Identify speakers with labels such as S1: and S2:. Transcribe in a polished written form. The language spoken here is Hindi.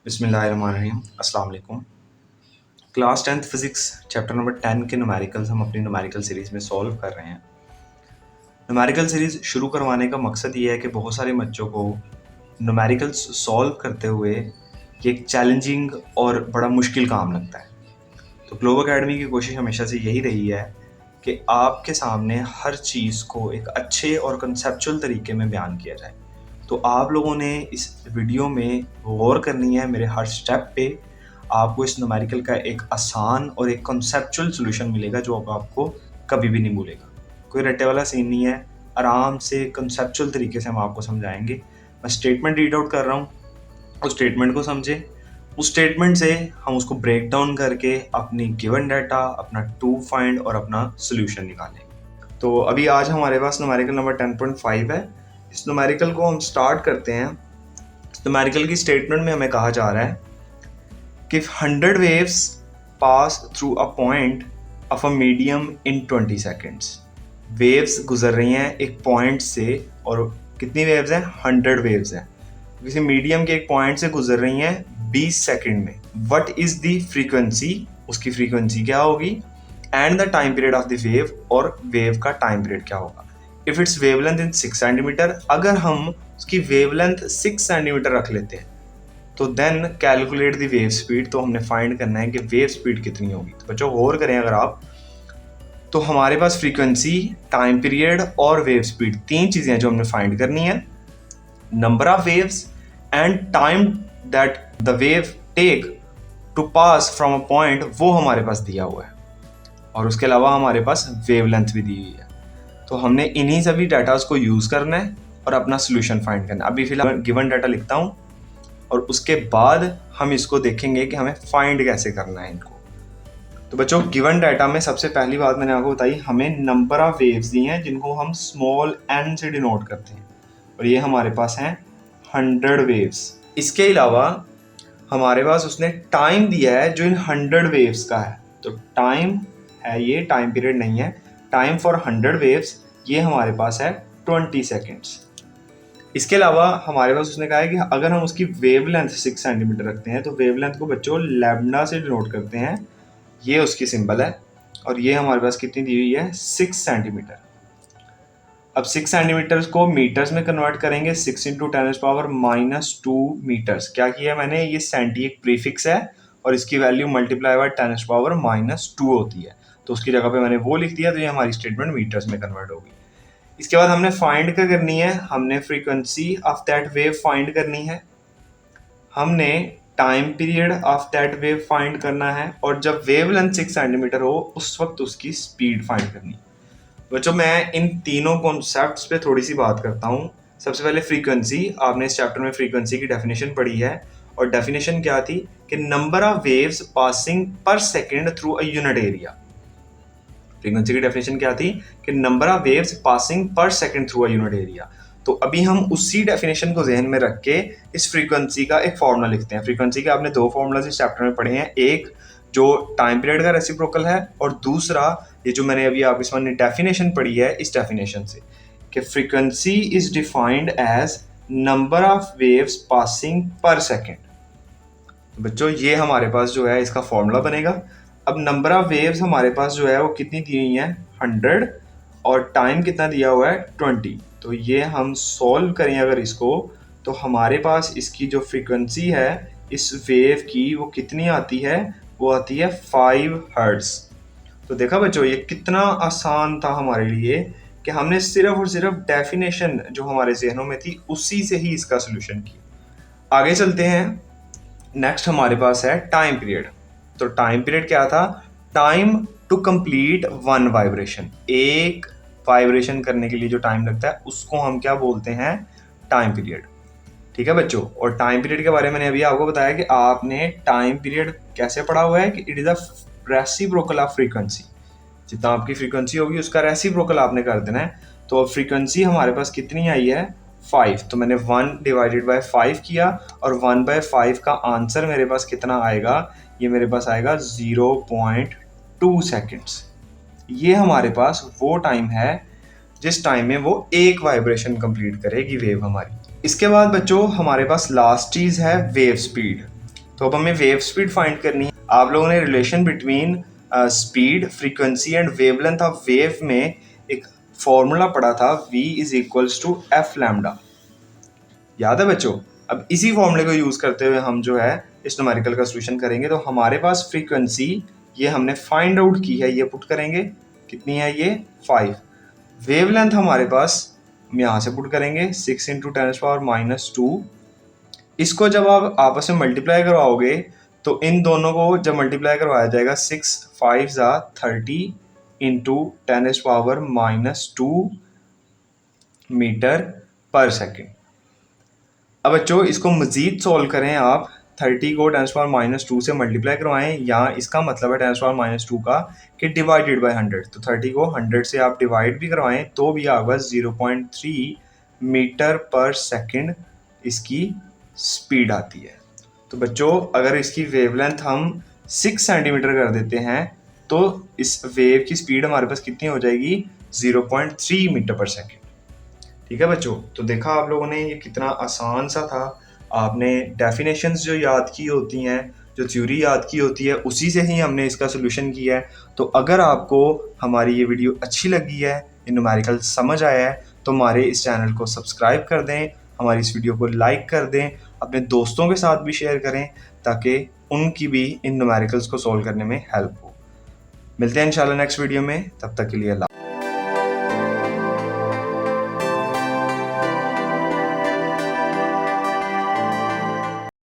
S1: बिस्मिल्लाहिर्रहमानिर्रहीम। अस्सलाम वालेकुम। Class 10th physics chapter number 10 के न्यूमेरिकल्स हम अपनी न्यूमेरिकल सीरीज़ में सॉल्व कर रहे हैं। न्यूमेरिकल सीरीज़ शुरू करवाने का मकसद ये है कि बहुत सारे बच्चों को न्यूमेरिकल्स सॉल्व करते हुए ये एक चैलेंजिंग और बड़ा मुश्किल काम लगता है। तो ग्लोब एकेडमी की कोशिश हमेशा से यही रही है कि आपके सामने हर चीज़ को एक अच्छे और कंसेप्चुअल तरीके में बयान किया जाए। तो आप लोगों ने इस वीडियो में गौर करनी है मेरे हर स्टेप पे। आपको इस न्यूमेरिकल का एक आसान और एक कॉन्सेप्चुअल सॉल्यूशन मिलेगा जो आपको कभी भी नहीं भूलेगा। कोई रट्टे वाला सीन नहीं है, आराम से कॉन्सेप्चुअल तरीके से हम आपको समझाएंगे। मैं स्टेटमेंट रीड आउट कर रहा हूँ, उस स्टेटमेंट को समझें, उस स्टेटमेंट से हम उसको ब्रेक डाउन करके अपनी गिवन डाटा, अपना टू फाइंड और अपना सोल्यूशन निकालें। तो अभी आज हमारे पास न्यूमेरिकल नंबर 10.5 है। इस न्यूमेरिकल को हम स्टार्ट करते हैं। इस न्यूमेरिकल की स्टेटमेंट में हमें कहा जा रहा है कि 100 waves pass through a point of a medium in 20 seconds। Waves गुजर रही हैं एक पॉइंट से, और कितनी वेव्स हैं? 100 वेव्स हैं। किसी मीडियम के एक पॉइंट से गुजर रही हैं 20 सेकंड में। What is the frequency? उसकी फ्रीक्वेंसी क्या होगी? And the time period of the wave, और वेव का टाइम पीरियड क्या होगा? If it's wavelength in 6 centimetre, अगर हम उसकी वेवलेंथ 6 सेंटीमीटर रख लेते हैं तो then calculate the wave speed. तो हमने फाइंड करना है कि वेव स्पीड कितनी होगी। तो बच्चों गौर करें, अगर आप, तो हमारे पास फ्रीक्वेंसी, टाइम पीरियड और वेव स्पीड, तीन चीज़ें हैं जो हमने फाइंड करनी है। Number of waves and time that the wave take to pass from a point, वो हमारे पास दिया हुआ है, और उसके अलावा हमारे पास वेवलेंथ भी दी हुई है। तो हमने इन्हीं सभी डाटास को यूज़ करना है और अपना सोल्यूशन फाइंड करना है। अभी फिलहाल गिवन डाटा लिखता हूँ और उसके बाद हम इसको देखेंगे कि हमें फाइंड कैसे करना है इनको। तो बच्चों गिवन डाटा में सबसे पहली बात मैंने आपको बताई, हमें नंबर ऑफ वेव्स दी हैं जिनको हम स्मॉल n से डिनोट करते हैं, और ये हमारे पास हैं 100 वेव्स। इसके अलावा हमारे पास उसने टाइम दिया है जो इन 100 वेव्स का है। तो टाइम है, ये टाइम पीरियड नहीं है, टाइम फॉर 100 वेव्स ये हमारे पास है 20 सेकेंड्स। इसके अलावा हमारे पास उसने कहा है कि अगर हम उसकी वेवलेंथ 6 सेंटीमीटर रखते हैं तो वेवलेंथ को बच्चों लैम्डा से डिनोट करते हैं, ये उसकी सिंबल है, और ये हमारे पास कितनी दी हुई है? 6 सेंटीमीटर। अब 6 सेंटीमीटर को मीटर्स में कन्वर्ट करेंगे, 6 इंटू 10⁻⁻2 मीटर्स। क्या किया मैंने? ये सेंटी एक प्रीफिक्स है और इसकी वैल्यू मल्टीप्लाई बाय 10⁻⁻2 होती है, तो उसकी जगह पे मैंने वो लिख दिया, तो ये हमारी स्टेटमेंट मीटर्स में कन्वर्ट होगी। इसके बाद हमने फाइंड क्या करनी है? हमने frequency of that wave find करनी है, हमने time period of that wave find करना है, और जब वेव लेंथ 6 सेंटीमीटर हो उस वक्त उसकी स्पीड फाइंड करनी है। बच्चों मैं इन तीनों कॉन्सेप्ट्स पे थोड़ी सी बात करता हूँ। सबसे पहले फ्रीक्वेंसी। आपने इस चैप्टर में फ्रीक्वेंसी की डेफिनेशन पढ़ी है, और डेफिनेशन क्या थी कि number of waves passing per second through a unit area. Frequency की डेफिनेशन क्या थी कि नंबर ऑफ वेव्स पासिंग पर second through a unit area. तो अभी हम उसी डेफिनेशन को जहन में रख के इस फ्रीक्वेंसी का एक फॉर्मूला लिखते हैं। फ्रीक्वेंसी के आपने दो फॉर्मूलाज इस चैप्टर में पढ़े हैं, एक जो टाइम पीरियड का रेसिप्रोकल है, और दूसरा ये जो मैंने अभी आप इसमें डेफिनेशन पढ़ी है इस डेफिनेशन से, कि frequency is defined as number of waves passing per second. बच्चों ये हमारे पास जो है इसका फॉर्मूला बनेगा। अब नंबर ऑफ वेव्स हमारे पास जो है वो कितनी दी हुई है? 100, और टाइम कितना दिया हुआ है? 20। तो ये हम सॉल्व करें अगर इसको, तो हमारे पास इसकी जो फ्रीक्वेंसी है इस वेव की वो कितनी आती है? वो आती है 5 हर्ट्ज। तो देखा बच्चों ये कितना आसान था हमारे लिए कि हमने सिर्फ और सिर्फ डेफिनेशन जो हमारे जहनों में थी उसी से ही इसका सोल्यूशन किया। आगे चलते हैं। नेक्स्ट हमारे पास है टाइम पीरियड। तो टाइम पीरियड क्या था? Time to complete one vibration. एक वाइब्रेशन करने के लिए जो टाइम लगता है उसको हम क्या बोलते हैं? Time period. ठीक है बच्चों, और टाइम पीरियड के बारे में मैंने अभी आपको बताया कि आपने टाइम पीरियड कैसे पढ़ा हुआ है कि it is a reciprocal of frequency. जितना आपकी फ्रीक्वेंसी होगी उसका रेसिप्रोकल आपने कर देना है। तो अब फ्रीक्वेंसी हमारे पास कितनी आई है? 5। तो मैंने 1 डिवाइडेड बाय 5 किया, और 1/5 का आंसर मेरे पास कितना आएगा? ये मेरे पास आएगा 0.2 सेकेंड्स। ये हमारे पास वो टाइम है जिस टाइम में वो एक वाइब्रेशन कंप्लीट करेगी वेव हमारी। इसके बाद बच्चों हमारे पास लास्ट चीज़ है वेव स्पीड। तो अब हमें वेव स्पीड फाइंड करनी है। आप लोगों ने relation between speed, frequency and wavelength of wave में एक फॉर्मूला पढ़ा था, v is equals to F lambda, याद है बच्चों? अब इसी फॉर्मूले को यूज करते हुए हम जो है इस न्यूमेरिकल का सोल्यूशन करेंगे। तो हमारे पास फ्रीक्वेंसी ये हमने फाइंड आउट की है, ये पुट करेंगे, कितनी है ये 5। वेवलेंथ हमारे पास हम यहाँ से पुट करेंगे 6 इंटू 10⁻⁻²। इसको जब आप आपस में मल्टीप्लाई करवाओगे तो इन दोनों को जब मल्टीप्लाई करवाया जाएगा 6 5 ज़ा 30 इंटू 10⁻⁻² मीटर पर सेकेंड। अब बच्चों इसको मज़ीद सॉल्व करें आप, 30 को 10⁻⁻² से मल्टीप्लाई करवाएं, यहाँ इसका मतलब है 10⁻⁻² का कि डिवाइडेड बाय 100। तो 30 को 100 से आप डिवाइड भी करवाएं तो भी आपका 0.3 मीटर पर सेकंड इसकी स्पीड आती है। तो बच्चों अगर इसकी वेवलेंथ हम 6 सेंटीमीटर कर देते हैं तो इस वेव की स्पीड हमारे पास कितनी हो जाएगी, 0.3 मीटर पर सेकेंड। ठीक है बच्चों, तो देखा आप लोगों ने ये कितना आसान सा था। आपने डेफिनेशंस जो याद की होती हैं, जो थ्योरी याद की होती है, उसी से ही हमने इसका सोल्यूशन किया है। तो अगर आपको हमारी ये वीडियो अच्छी लगी है, ये न्यूमेरिकल समझ आया है, तो हमारे इस चैनल को सब्सक्राइब कर दें, हमारी इस वीडियो को लाइक कर दें, अपने दोस्तों के साथ भी शेयर करें ताकि उनकी भी इन न्यूमेरिकल्स को सॉल्व करने में हेल्प हो। मिलते हैं इंशाल्लाह नेक्स्ट वीडियो में, तब तक के लिए अल्लाह।